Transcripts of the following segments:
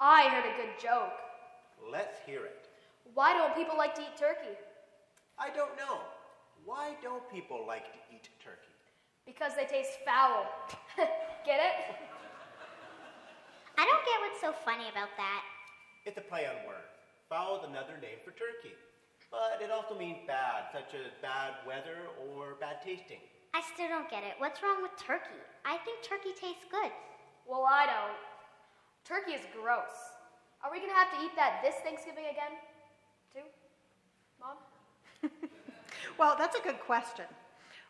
I heard a good joke. Let's hear it. Why don't people like to eat turkey? I don't know. Why don't people like to eat turkey? Because they taste foul. Get it? I don't get what's so funny about that. It's a play on words. Foul is another name for turkey. But it also means bad, such as bad weather or bad tasting. I still don't get it. What's wrong with turkey? I think turkey tastes good. Well, I don't. Turkey is gross. Are we going to have to eat that this Thanksgiving again? Too? Mom? Well, that's a good question.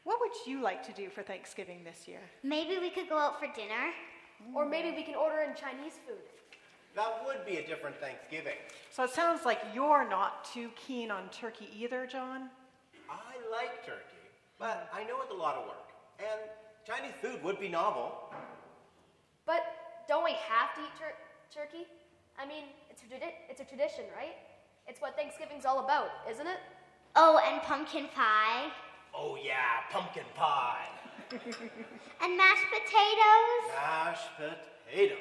What would you like to do for Thanksgiving this year? Maybe we could go out for dinner. Or maybe we can order in Chinese food. That would be a different Thanksgiving. So it sounds like you're not too keen on turkey either, John? I like turkey, but I know it's a lot of work. And Chinese food would be novel. But don't we have to eat turkey? I mean, it's a tradition, right? It's what Thanksgiving's all about, isn't it? Oh, and pumpkin pie. Oh yeah, pumpkin pie. And mashed potatoes. Mashed potatoes.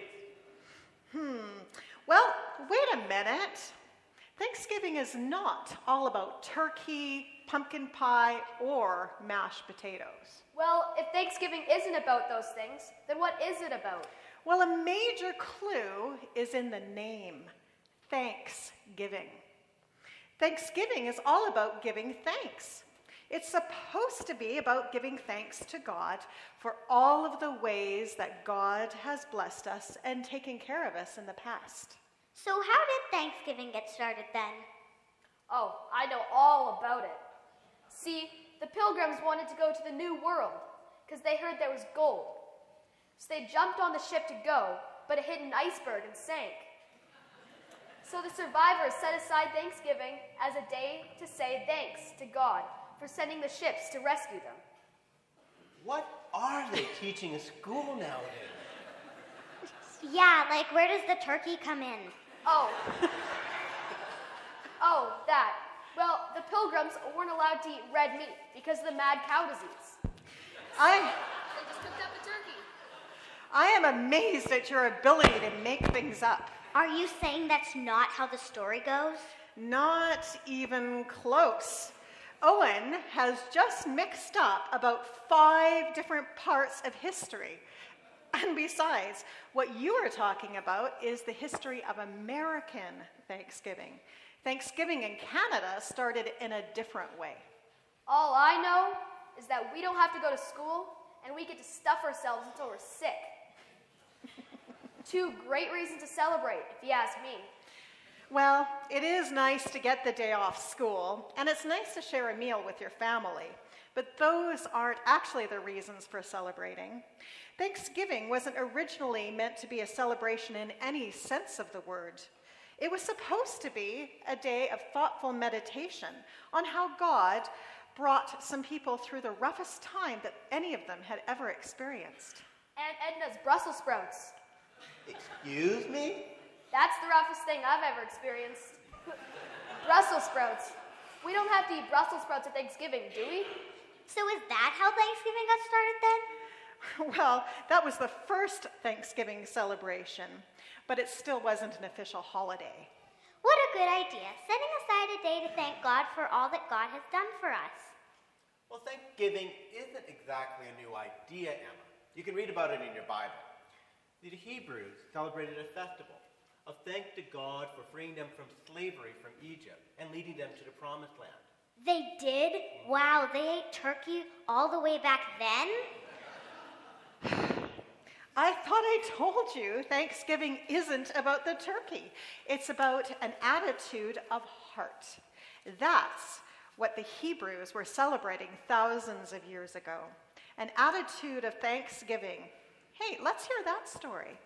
Well, wait a minute. Thanksgiving is not all about turkey, pumpkin pie, or mashed potatoes. Well, if Thanksgiving isn't about those things, then what is it about? Well, a major clue is in the name, Thanksgiving. Thanksgiving is all about giving thanks. It's supposed to be about giving thanks to God for all of the ways that God has blessed us and taken care of us in the past. So how did Thanksgiving get started then? Oh, I know all about it. See, the Pilgrims wanted to go to the New World because they heard there was gold. So they jumped on the ship to go, but it hit an iceberg and sank. So the survivors set aside Thanksgiving as a day to say thanks to God for sending the ships to rescue them. What are they teaching in school nowadays? Yeah, like where does the turkey come in? Oh. Oh, that. Well, the Pilgrims weren't allowed to eat red meat because of the mad cow disease. I They just cooked up a turkey. am amazed at your ability to make things up. Are you saying that's not how the story goes? Not even close. Owen has just mixed up about 5 different parts of history. And besides, what you are talking about is the history of American Thanksgiving. Thanksgiving in Canada started in a different way. All I know is that we don't have to go to school and we get to stuff ourselves until we're sick. 2 great reasons to celebrate, if you ask me. Well, it is nice to get the day off school, and it's nice to share a meal with your family, but those aren't actually the reasons for celebrating. Thanksgiving wasn't originally meant to be a celebration in any sense of the word. It was supposed to be a day of thoughtful meditation on how God brought some people through the roughest time that any of them had ever experienced. And Edna's Brussels sprouts. Excuse me? That's the roughest thing I've ever experienced. Brussels sprouts. We don't have to eat Brussels sprouts at Thanksgiving, do we? So is that how Thanksgiving got started then? Well, that was the first Thanksgiving celebration, but it still wasn't an official holiday. What a good idea, setting aside a day to thank God for all that God has done for us. Well, Thanksgiving isn't exactly a new idea, Emma. You can read about it in your Bible. The Hebrews celebrated a festival of thanks to God for freeing them from slavery from Egypt and leading them to the Promised Land. They did? Wow, they ate turkey all the way back then? I thought I told you Thanksgiving isn't about the turkey. It's about an attitude of heart. That's what the Hebrews were celebrating thousands of years ago. An attitude of thanksgiving. Hey, let's hear that story.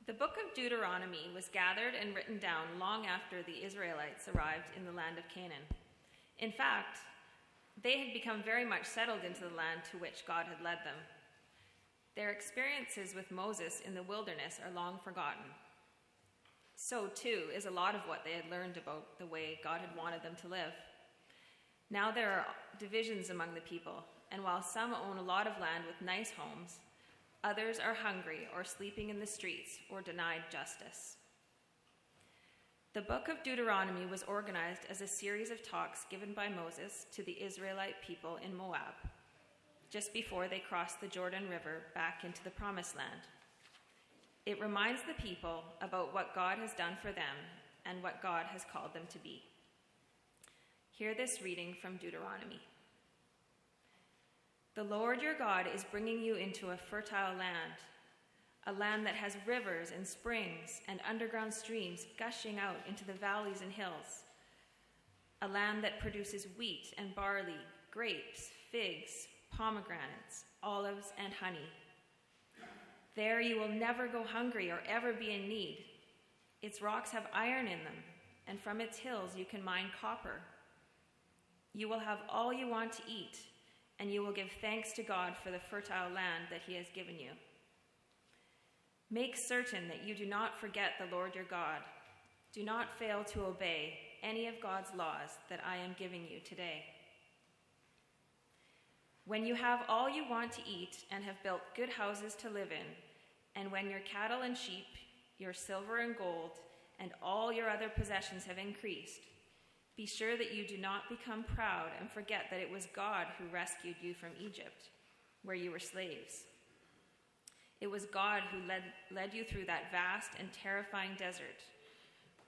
The book of Deuteronomy was gathered and written down long after the Israelites arrived in the land of Canaan. In fact, they had become very much settled into the land to which God had led them. Their experiences with Moses in the wilderness are long forgotten. So, too, is a lot of what they had learned about the way God had wanted them to live. Now there are divisions among the people, and while some own a lot of land with nice homes, Others are hungry or sleeping in the streets or denied justice. The book of Deuteronomy was organized as a series of talks given by Moses to the Israelite people in Moab, just before they crossed the Jordan River back into the Promised Land. It reminds the people about what God has done for them and what God has called them to be. Hear this reading from Deuteronomy. The Lord your God is bringing you into a fertile land, a land that has rivers and springs and underground streams gushing out into the valleys and hills, a land that produces wheat and barley, grapes, figs, pomegranates, olives, and honey. There you will never go hungry or ever be in need. Its rocks have iron in them, and from its hills you can mine copper. You will have all you want to eat, and you will give thanks to God for the fertile land that he has given you. Make certain that you do not forget the Lord your God. Do not fail to obey any of God's laws that I am giving you today. When you have all you want to eat and have built good houses to live in, and when your cattle and sheep, your silver and gold, and all your other possessions have increased, be sure that you do not become proud and forget that it was God who rescued you from Egypt, where you were slaves. It was God who led you through that vast and terrifying desert,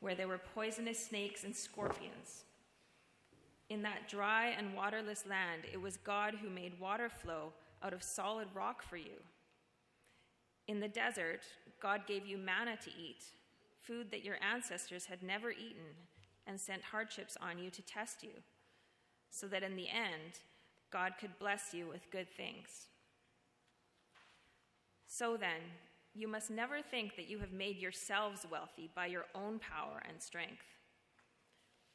where there were poisonous snakes and scorpions. In that dry and waterless land, it was God who made water flow out of solid rock for you. In the desert, God gave you manna to eat, food that your ancestors had never eaten, and sent hardships on you to test you, so that in the end, God could bless you with good things. So then, you must never think that you have made yourselves wealthy by your own power and strength.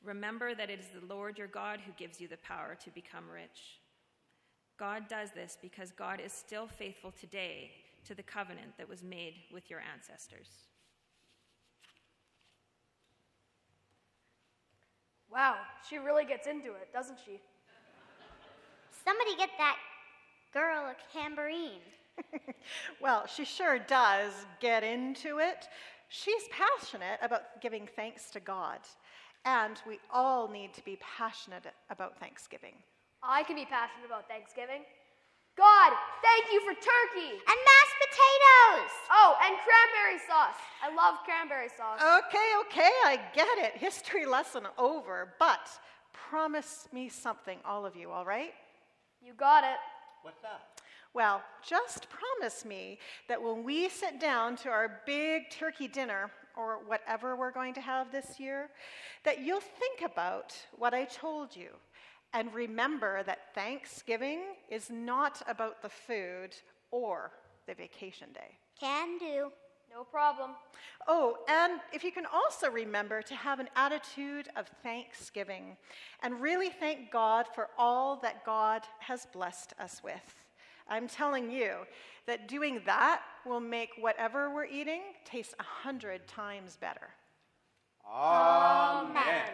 Remember that it is the Lord your God who gives you the power to become rich. God does this because God is still faithful today to the covenant that was made with your ancestors. Wow, she really gets into it, doesn't she? Somebody get that girl a tambourine. Well, she sure does get into it. She's passionate about giving thanks to God, and we all need to be passionate about Thanksgiving. I can be passionate about Thanksgiving. God, thank you for turkey. And mashed potatoes. Oh, and cranberry sauce. I love cranberry sauce. Okay, I get it. History lesson over, but promise me something, all of you, all right? You got it. What's that? Well, just promise me that when we sit down to our big turkey dinner, or whatever we're going to have this year, that you'll think about what I told you and remember that Thanksgiving is not about the food or the vacation day. Can do. No problem. Oh, and if you can also remember to have an attitude of thanksgiving and really thank God for all that God has blessed us with. I'm telling you that doing that will make whatever we're eating taste 100 times better. Amen.